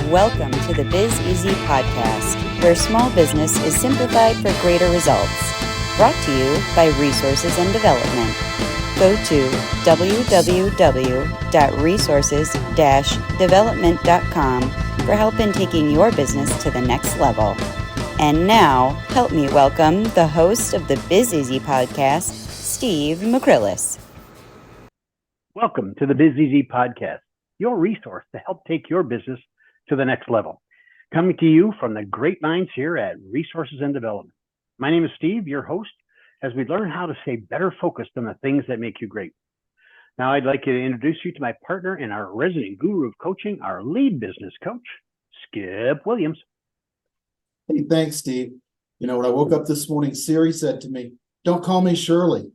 Welcome to the Biz Easy Podcast, where small business is simplified for greater results. Brought to you by Resources and Development. Go to www.resources-development.com for help in taking your business to the next level. And now, help me welcome the host of the Biz Easy Podcast, Steve McCrillis. Welcome to the Biz Easy Podcast, your resource to help take your business to the next level. Coming to you from the great minds here at Resources and Development. My name is Steve, your host, as we learn how to stay better focused on the things that make you great. Now, I'd like to introduce you to my partner and our resident guru of coaching, our lead business coach, Skip Williams. Hey, thanks, Steve. You know, when I woke up this morning, Siri said to me, "Don't call me Shirley."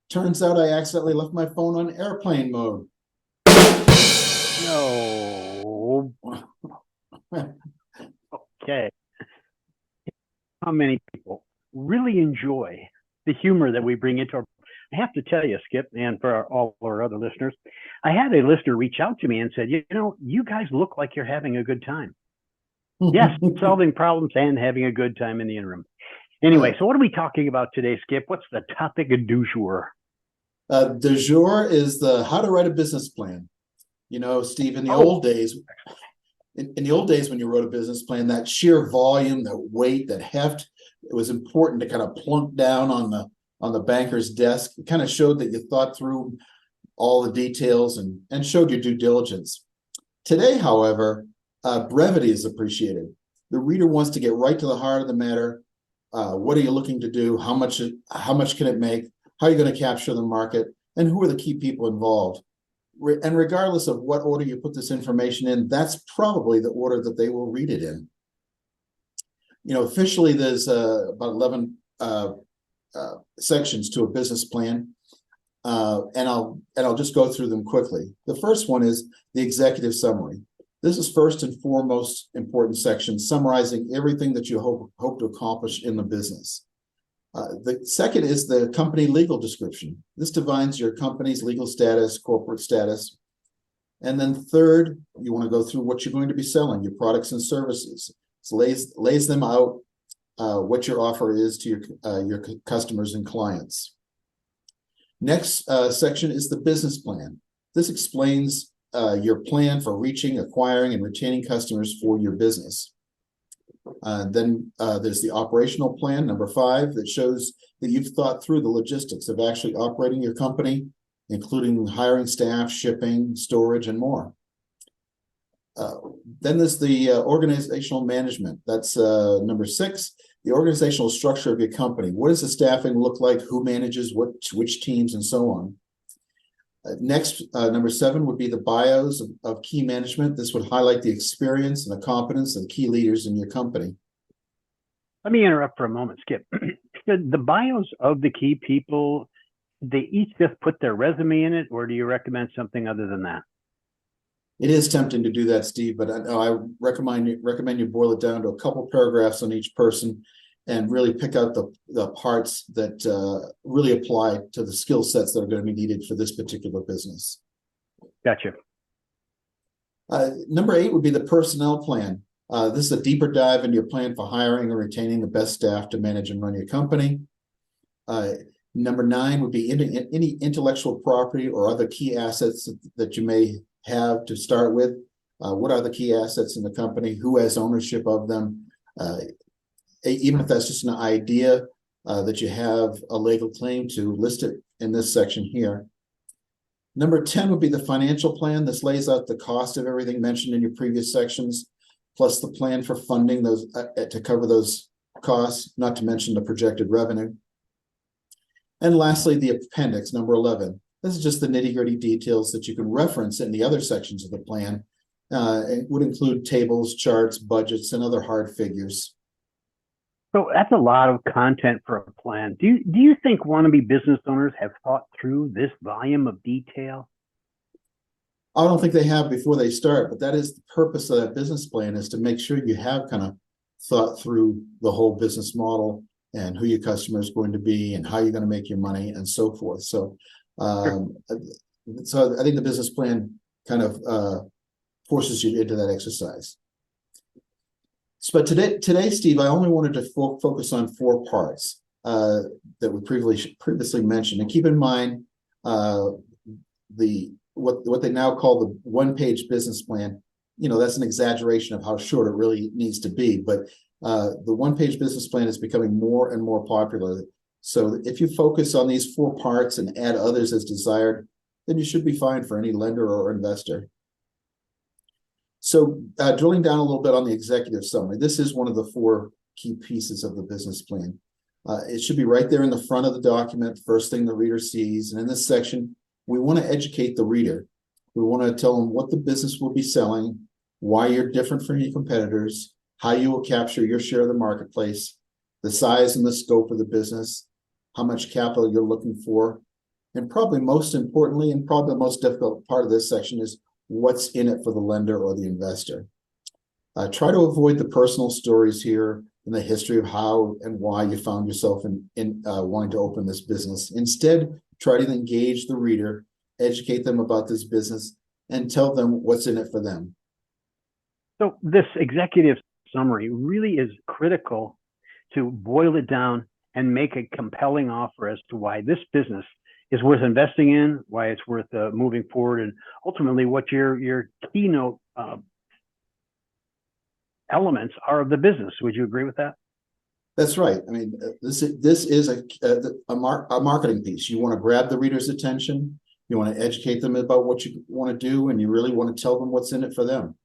Turns out I accidentally left my phone on airplane mode. No. Okay. How many people really enjoy the humor that we bring into our... I have to tell you, Skip, and for all our other listeners, I had a listener reach out to me and said, you know, you guys look like you're having a good time. Yes, solving problems and having a good time in the interim. Anyway, so what are we talking about today, Skip? What's the topic du jour? Du jour is the how to write a business plan. You know, Steve, in the old days, in the old days when you wrote a business plan, that sheer volume, that weight, that heft, it was important to kind of plunk down on the banker's desk. It kind of showed that you thought through all the details and showed your due diligence. Today, however, brevity is appreciated. The reader wants to get right to the heart of the matter. What are you looking to do? How much can it make? How are you going to capture the market? And who are the key people involved? And regardless of what order you put this information in, that's probably the order that they will read it in. You know, officially, there's about 11 sections to a business plan, and I'll just go through them quickly. The first one is the executive summary. This is first and foremost important section, summarizing everything that you hope to accomplish in the business. The second is the company legal description. This defines your company's legal status, corporate status. And then third, you want to go through what you're going to be selling, your products and services. So lays them out, what your offer is to your customers and clients. Next section is the business plan. This explains your plan for reaching, acquiring, and retaining customers for your business. Then there's the operational plan, number 5, that shows that you've thought through the logistics of actually operating your company, including hiring staff, shipping, storage, and more. Then there's the organizational management. That's number 6, the organizational structure of your company. What does the staffing look like? Who manages which teams, and so on. Next, number 7 would be the bios of key management. This would highlight the experience and the competence of the key leaders in your company. Let me interrupt for a moment, Skip. The bios of the key people, they each just put their resume in it, or do you recommend something other than that? It is tempting to do that, Steve, but I recommend you boil it down to a couple paragraphs on each person and really pick out the parts that really apply to the skill sets that are going to be needed for this particular business. Gotcha. Number 8 would be the personnel plan. This is a deeper dive into your plan for hiring and retaining the best staff to manage and run your company. Number 9 would be any intellectual property or other key assets that you may have to start with. What are the key assets in the company? Who has ownership of them? Even if that's just an idea that you have a legal claim to, list it in this section here. Number 10 would be the financial plan. This lays out the cost of everything mentioned in your previous sections, plus the plan for funding those to cover those costs, not to mention the projected revenue. And lastly, the appendix, number 11. This is just the nitty-gritty details that you can reference in the other sections of the plan. It would include tables, charts, budgets, and other hard figures. So that's a lot of content for a plan. Do you think wannabe business owners have thought through this volume of detail? I don't think they have before they start, but that is the purpose of that business plan, is to make sure you have kind of thought through the whole business model and who your customer is going to be and how you're going to make your money and so forth. So, so I think the business plan kind of forces you into that exercise. So, but today, Steve, I only wanted to focus on 4 parts that we previously mentioned, and keep in mind what they now call the one-page business plan. That's an exaggeration of how short it really needs to be, but the one-page business plan is becoming more and more popular. So if you focus on these 4 parts and add others as desired, then you should be fine for any lender or investor. So drilling down a little bit on the executive summary, this is one of the 4 key pieces of the business plan. It should be right there in the front of the document, first thing the reader sees. And in this section, we want to educate the reader. We want to tell them what the business will be selling, why you're different from your competitors, how you will capture your share of the marketplace, the size and the scope of the business, how much capital you're looking for, and probably most importantly, and probably the most difficult part of this section, is what's in it for the lender or the investor. Try to avoid the personal stories here and the history of how and why you found yourself in wanting to open this business. Instead, try to engage the reader, educate them about this business, and tell them what's in it for them. So this executive summary really is critical to boil it down and make a compelling offer as to why this business is worth investing in, why it's worth moving forward, and ultimately what your keynote elements are of the business. Would you agree with that? That's right. I mean, this is a marketing piece. You want to grab the reader's attention. You want to educate them about what you want to do, and you really want to tell them what's in it for them.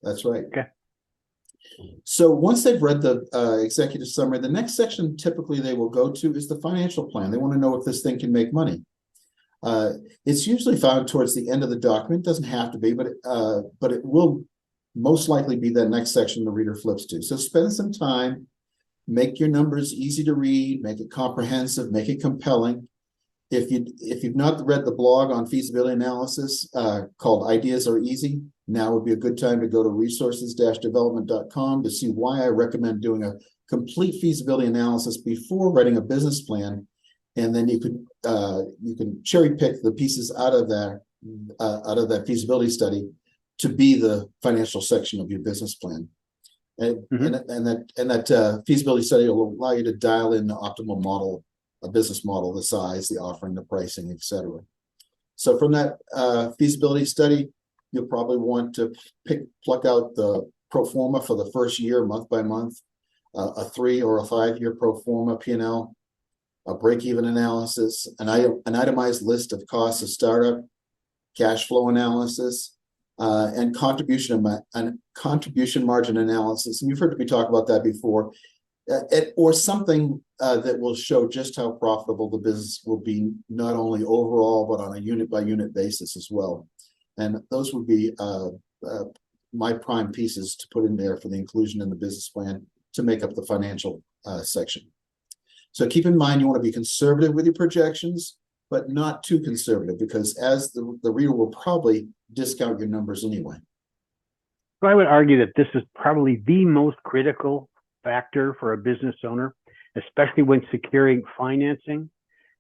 That's right. Okay. So once they've read the executive summary, the next section typically they will go to is the financial plan. They want to know if this thing can make money. It's usually found towards the end of the document. It doesn't have to be, but it will most likely be the next section the reader flips to. So spend some time, make your numbers easy to read, make it comprehensive, make it compelling. If you've not read the blog on feasibility analysis called Ideas Are Easy, now would be a good time to go to resources-development.com to see why I recommend doing a complete feasibility analysis before writing a business plan, and then you can cherry pick the pieces out of that feasibility study to be the financial section of your business plan. And that feasibility study will allow you to dial in the optimal model, a business model, the size, the offering, the pricing, etc. So from that feasibility study, you'll probably want to pluck out the pro forma for the first year, month by month, a 3 or a 5 year pro forma P&L, a break-even analysis, an itemized list of costs of startup, cash flow analysis, and contribution margin analysis. And you've heard me talk about that before, or something that will show just how profitable the business will be, not only overall, but on a unit-by-unit basis as well. And those would be my prime pieces to put in there for the inclusion in the business plan to make up the financial section. So keep in mind, you want to be conservative with your projections, but not too conservative, because as the reader will probably discount your numbers anyway. So I would argue that this is probably the most critical factor for a business owner, especially when securing financing,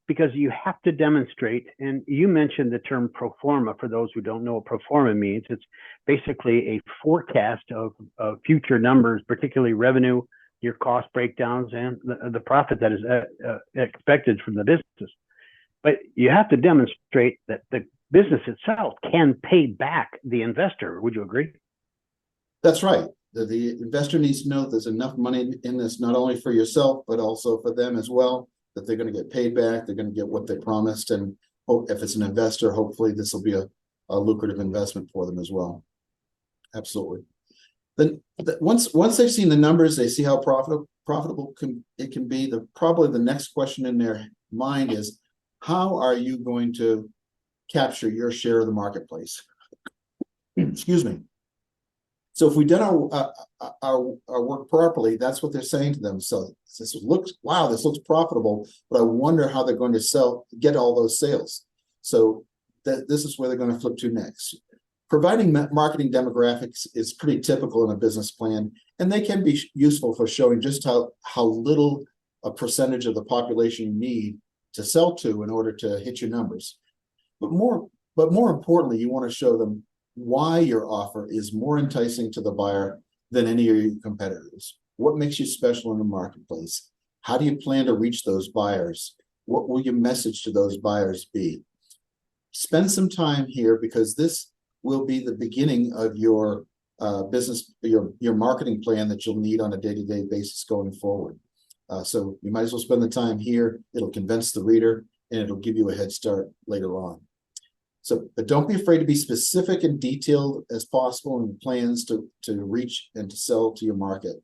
because you have to demonstrate, and you mentioned the term pro forma. For those who don't know what pro forma means, it's basically a forecast of future numbers, particularly revenue, your cost breakdowns, and the profit that is expected from the business. But you have to demonstrate that the business itself can pay back the investor. Would you agree? That's right. The investor needs to know there's enough money in this, not only for yourself, but also for them as well, that they're going to get paid back, they're going to get what they promised, and if it's an investor, hopefully this will be a lucrative investment for them as well. Absolutely. Then once they've seen the numbers, they see how profitable it can be. Probably the next question in their mind is, how are you going to capture your share of the marketplace? Excuse me. So if we've done our work properly, that's what they're saying to themselves. This looks profitable, but I wonder how they're going to get all those sales. So this is where they're going to flip to next. Providing marketing demographics is pretty typical in a business plan, and they can be useful for showing just how little a percentage of the population you need to sell to in order to hit your numbers. But more importantly, you want to show them why your offer is more enticing to the buyer than any of your competitors? What makes you special in the marketplace? How do you plan to reach those buyers? What will your message to those buyers be? Spend some time here, because this will be the beginning of your business, your marketing plan that you'll need on a day-to-day basis going forward. So you might as well spend the time here. It'll convince the reader, and it'll give you a head start later on. So, but don't be afraid to be specific and detailed as possible in plans to reach and to sell to your market.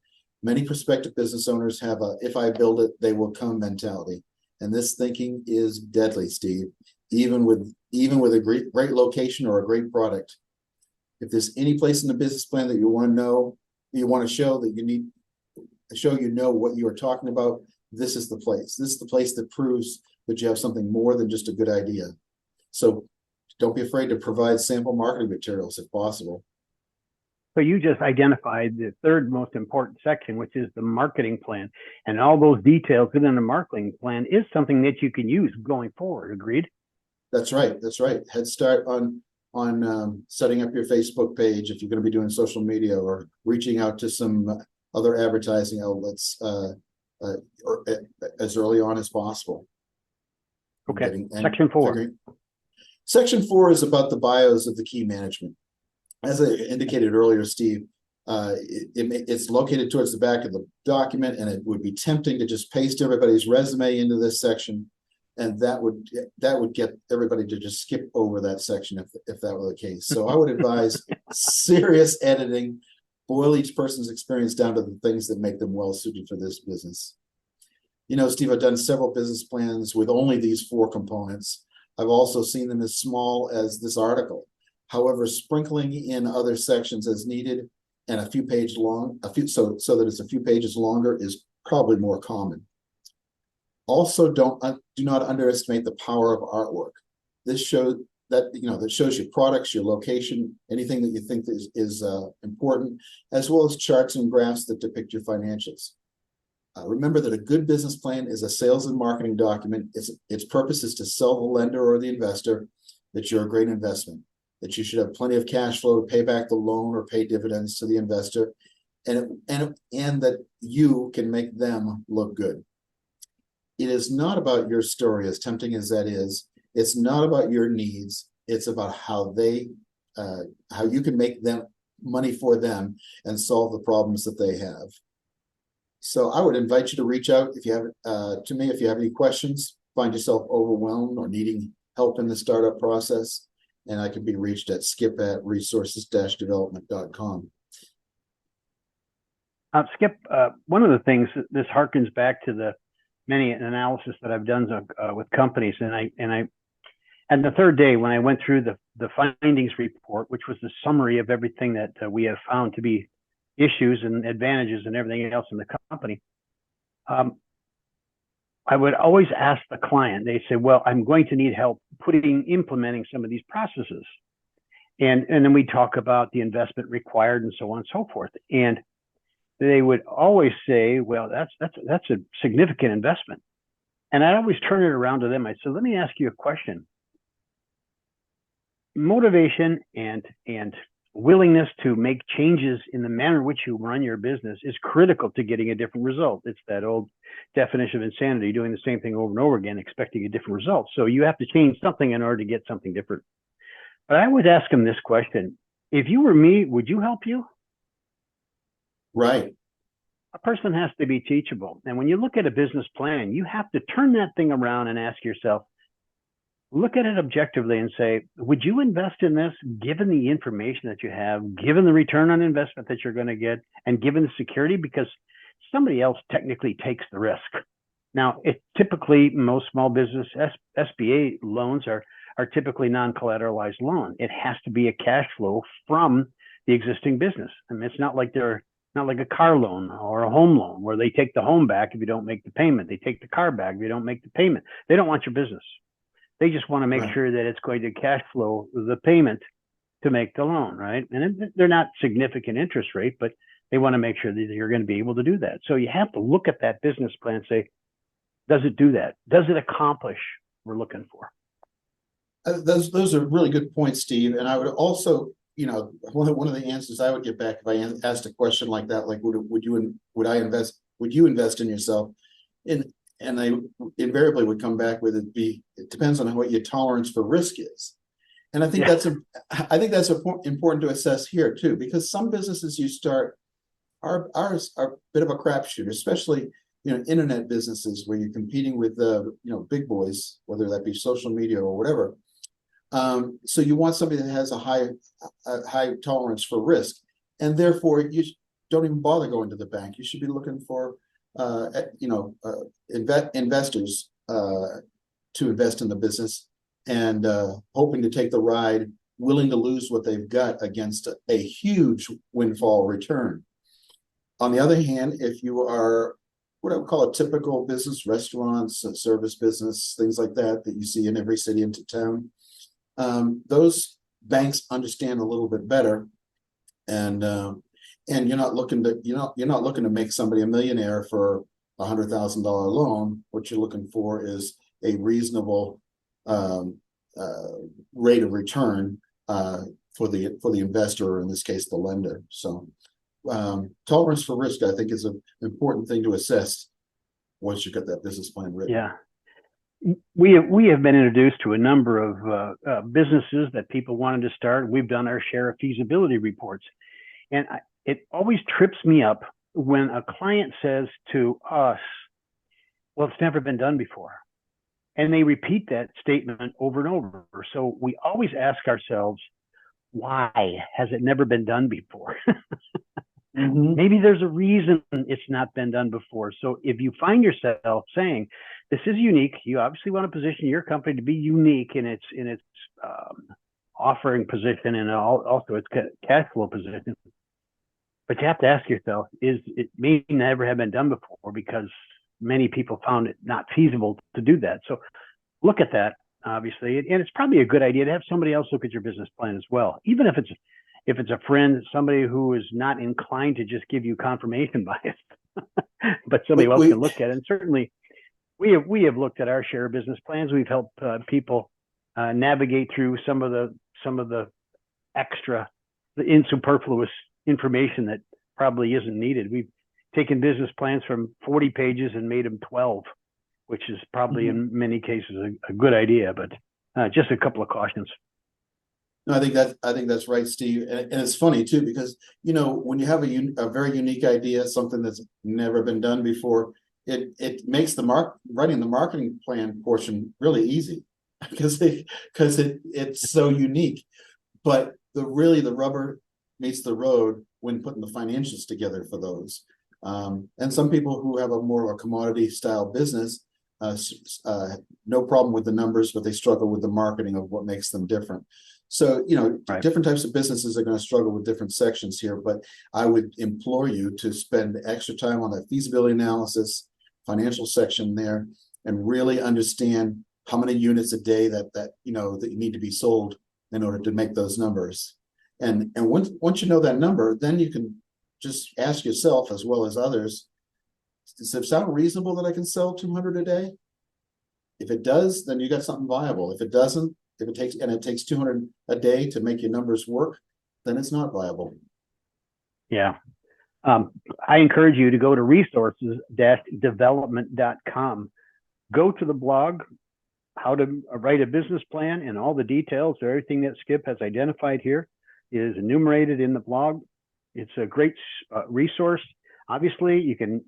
Many prospective business owners have a "if I build it, they will come" mentality, and this thinking is deadly, Steve. Even with a great location or a great product, if there's any place in the business plan that you want to know, you want to show that you need to show what you are talking about, this is the place. This is the place that proves that you have something more than just a good idea. So don't be afraid to provide sample marketing materials if possible. So you just identified the third most important section, which is the marketing plan. And all those details within the marketing plan is something that you can use going forward. Agreed? That's right. That's right. Head start on setting up your Facebook page if you're going to be doing social media, or reaching out to some other advertising outlets as early on as possible. Okay. Section 4. Section 4 is about the bios of the key management. As I indicated earlier, Steve, it's located towards the back of the document, and it would be tempting to just paste everybody's resume into this section, and that would get everybody to just skip over that section if that were the case. So I would advise serious editing, boil each person's experience down to the things that make them well suited for this business. You know, Steve, I've done several business plans with only these 4 components. I've also seen them as small as this article. However, sprinkling in other sections as needed and so that it's a few pages longer is probably more common. Also, do not underestimate the power of artwork. This shows that shows your products, your location, anything that you think is important, as well as charts and graphs that depict your financials. Remember that a good business plan is a sales and marketing document. Its purpose is to sell the lender or the investor that you're a great investment, that you should have plenty of cash flow to pay back the loan or pay dividends to the investor, and that you can make them look good. It is not about your story, as tempting as that is. It's not about your needs. It's about how you can make them money for them and solve the problems that they have. So I would invite you to reach out to me if you have any questions, find yourself overwhelmed or needing help in the startup process, and I can be reached at skip@resources-development.com. Skip, one of the things, this harkens back to the many analysis that I've done with companies, and the third day when I went through the findings report, which was the summary of everything that we have found to be issues and advantages and everything else in the company, I would always ask the client. They say, "Well, I'm going to need help implementing some of these processes," and then we talk about the investment required and so on and so forth. And they would always say, "Well, that's a significant investment." And I always turn it around to them. I said, "Let me ask you a question. Motivation and willingness to make changes in the manner in which you run your business is critical to getting a different result. It's that old definition of insanity, doing the same thing over and over again, expecting a different result. So you have to change something in order to get something different." But I would ask them this question: if you were me, would you help you? Right. A person has to be teachable. And when you look at a business plan, you have to turn that thing around and ask yourself, look at it objectively and say, would you invest in this given the information that you have, given the return on investment that you're going to get, and given the security? Because somebody else technically takes the risk. Now, typically, most small business SBA loans are typically non-collateralized loan. It has to be a cash flow from the existing business. I mean, it's not like a car loan or a home loan where they take the home back if you don't make the payment. They take the car back if you don't make the payment. They don't want your business. They just want to make sure that it's going to cash flow the payment to make the loan, right? And they're not significant interest rate, but they want to make sure that you're going to be able to do that. So you have to look at that business plan and say, does it do that? Does it accomplish what we're looking for? Those are really good points, Steve. And I would also one of the answers I would get back if I asked a question like that, like would you invest in yourself? And I invariably would come back with it depends on what your tolerance for risk is. And I think that's important to assess here too, because some businesses you start are a bit of a crapshoot, especially internet businesses where you're competing with big boys, whether that be social media or whatever. So you want somebody that has a high tolerance for risk, and therefore you don't even bother going to the bank. You should be looking for investors to invest in the business, and hoping to take the ride, willing to lose what they've got against a huge windfall return. On the other hand, if you are what I would call a typical business, restaurants, service business, things like that you see in every city into town, those banks understand a little bit better, and you're not looking to make somebody a millionaire for $100,000 loan. What you're looking for is a reasonable rate of return for the investor, or in this case, the lender. So tolerance for risk, I think, is an important thing to assess once you get that business plan written. Yeah. We have been introduced to a number of businesses that people wanted to start. We've done our share of feasibility reports. And it always trips me up when a client says to us, well, it's never been done before. And they repeat that statement over and over. So we always ask ourselves, why has it never been done before? Mm-hmm. Maybe there's a reason it's not been done before. So if you find yourself saying, this is unique, you obviously want to position your company to be unique in its offering position, and also its cash flow position. But you have to ask yourself, it may never have been done before because many people found it not feasible to do that. So look at that, obviously. And it's probably a good idea to have somebody else look at your business plan as well. Even if it's a friend, somebody who is not inclined to just give you confirmation bias, but somebody else can look at it. And certainly we have looked at our share of business plans. We've helped people navigate through some of the extra, the superfluous information that probably isn't needed. We've taken business plans from 40 pages and made them 12, which is probably in many cases a good idea, but just a couple of cautions. No, I think that's right, Steve. And it's funny too, because when you have a very unique idea, something that's never been done before, it makes writing the marketing plan portion really easy because it's so unique. But the rubber meets the road when putting the financials together for those. And some people who have a more of a commodity style business, no problem with the numbers, but they struggle with the marketing of what makes them different. So, right. Different types of businesses are going to struggle with different sections here, but I would implore you to spend extra time on that feasibility analysis, financial section there, and really understand how many units a day that you need to be sold in order to make those numbers. And once you know that number, then you can just ask yourself as well as others, does it sound reasonable that I can sell 200 a day? If it does, then you got something viable. If it doesn't, if it takes 200 a day to make your numbers work, then it's not viable. Yeah. I encourage you to go to resources-development.com. Go to the blog, how to write a business plan, and all the details, everything that Skip has identified here is enumerated in the blog. It's a great resource. Obviously, you can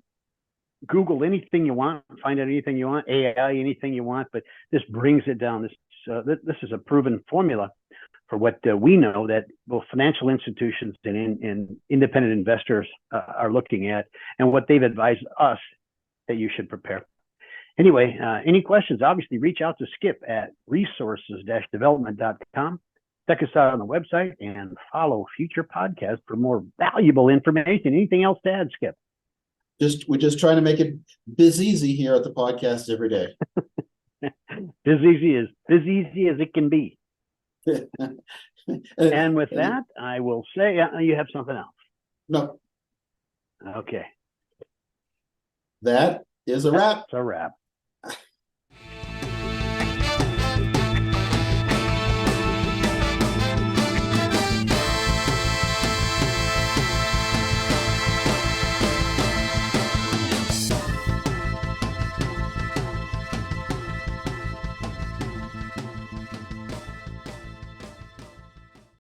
Google anything you want, find out anything you want, AI, anything you want, but this brings it down. This is a proven formula for what we know that both financial institutions and independent investors are looking at, and what they've advised us that you should prepare. Anyway, any questions, obviously reach out to Skip at resources-development.com. Check us out on the website and follow future podcasts for more valuable information. Anything else to add, Skip? We're just trying to make it biz easy here at the podcast every day. Biz easy as it can be. And with that, I will say, you have something else. No. Okay. That is a wrap. It's a wrap.